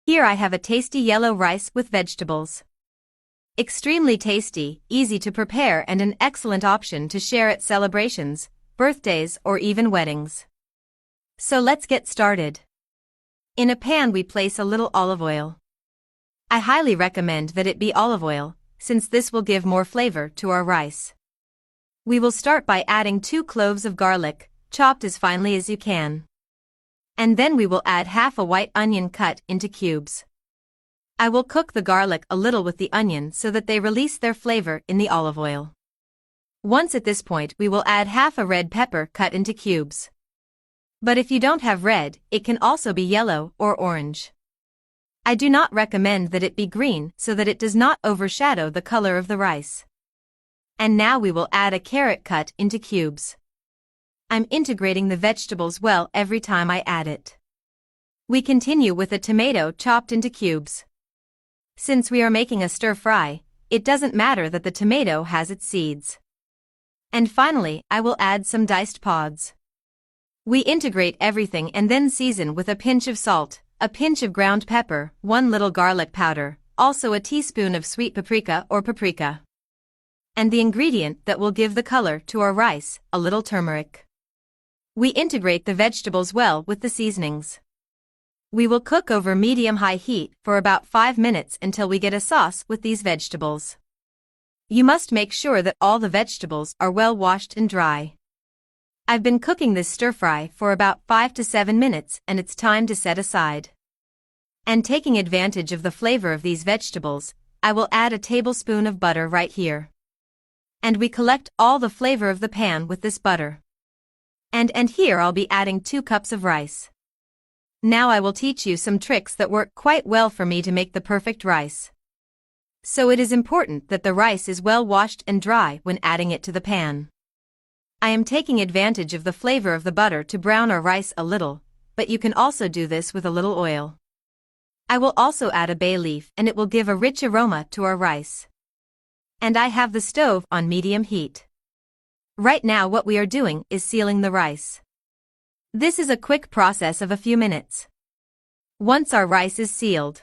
Here I have a tasty yellow rice with vegetables. Extremely tasty, easy to prepare and an excellent option to share at celebrations, birthdays or even weddings. So let's get started. In a pan we place a little olive oil. I highly recommend that it be olive oil, since this will give more flavor to our rice. We will start by adding 2 cloves of garlic, chopped as finely as you can. And then we will add half a white onion cut into cubes. I will cook the garlic a little with the onion so that they release their flavor in the olive oil. Once at this point we will add half a red pepper cut into cubes. But if you don't have red, it can also be yellow or orange. I do not recommend that it be green so that it does not overshadow the color of the rice. And now we will add a carrot cut into cubes. I'm integrating the vegetables well every time I add it. We continue with a tomato chopped into cubes. Since we are making a stir fry, it doesn't matter that the tomato has its seeds. And finally, I will add some diced pods. We integrate everything and then season with a pinch of salt, a pinch of ground pepper, 1 little garlic powder, also a teaspoon of sweet paprika or paprika. And the ingredient that will give the color to our rice, a little turmeric. We integrate the vegetables well with the seasonings. We will cook over medium-high heat for about 5 minutes until we get a sauce with these vegetables. You must make sure that all the vegetables are well washed and dry. I've been cooking this stir-fry for about 5 to 7 minutes and it's time to set aside. And taking advantage of the flavor of these vegetables, I will add a tablespoon of butter right here. And we collect all the flavor of the pan with this butter. And here I'll be adding 2 cups of rice. Now I will teach you some tricks that work quite well for me to make the perfect rice. So it is important that the rice is well washed and dry when adding it to the pan. I am taking advantage of the flavor of the butter to brown our rice a little, but you can also do this with a little oil. I will also add a bay leaf and it will give a rich aroma to our rice. And I have the stove on medium heat. Right now what we are doing is sealing the rice. This is a quick process of a few minutes. Once our rice is sealed,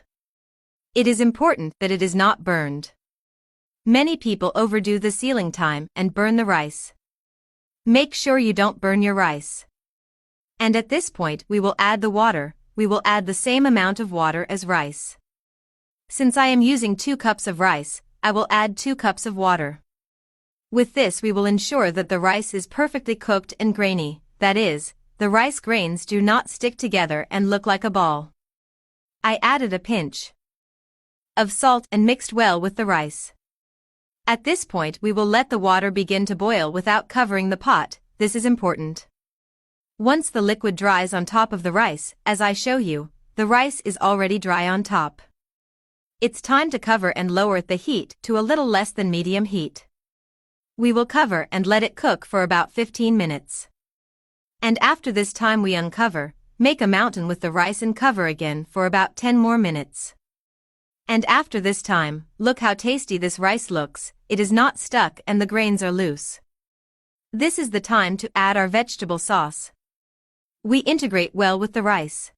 it is important that it is not burned. Many people overdo the sealing time and burn the rice. Make sure you don't burn your rice. And at this point we will add the water. We will add the same amount of water as rice. Since I am using 2 cups of rice, I will add 2 cups of water. With this we will ensure that the rice is perfectly cooked and grainy, that is, the rice grains do not stick together and look like a ball. I added a pinch of salt and mixed well with the rice. At this point we will let the water begin to boil without covering the pot. This is important. Once the liquid dries on top of the rice, as I show you, the rice is already dry on top. It's time to cover and lower the heat to a little less than medium heat. We will cover and let it cook for about 15 minutes. And after this time we uncover, make a mountain with the rice and cover again for about 10 more minutes. And after this time, look how tasty this rice looks, it is not stuck and the grains are loose. This is the time to add our vegetable sauce. We integrate well with the rice.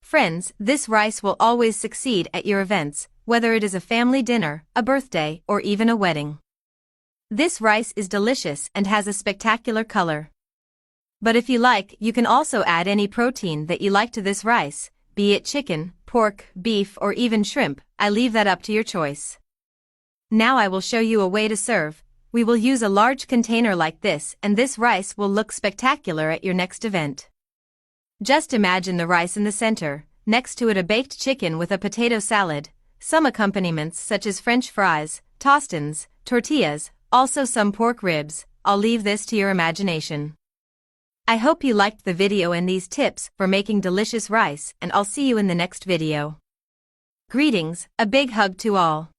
Friends, this rice will always succeed at your events, whether it is a family dinner, a birthday, or even a wedding. This rice is delicious and has a spectacular color. But if you like, you can also add any protein that you like to this rice, be it chicken, pork, beef, or even shrimp. I leave that up to your choice. Now I will show you a way to serve. We will use a large container like this and this rice will look spectacular at your next event. Just imagine the rice in the center, next to it a baked chicken with a potato salad, some accompaniments such as French fries, tostines, tortillas, also some pork ribs. I'll leave this to your imagination. I hope you liked the video and these tips for making delicious rice, and I'll see you in the next video. Greetings, a big hug to all.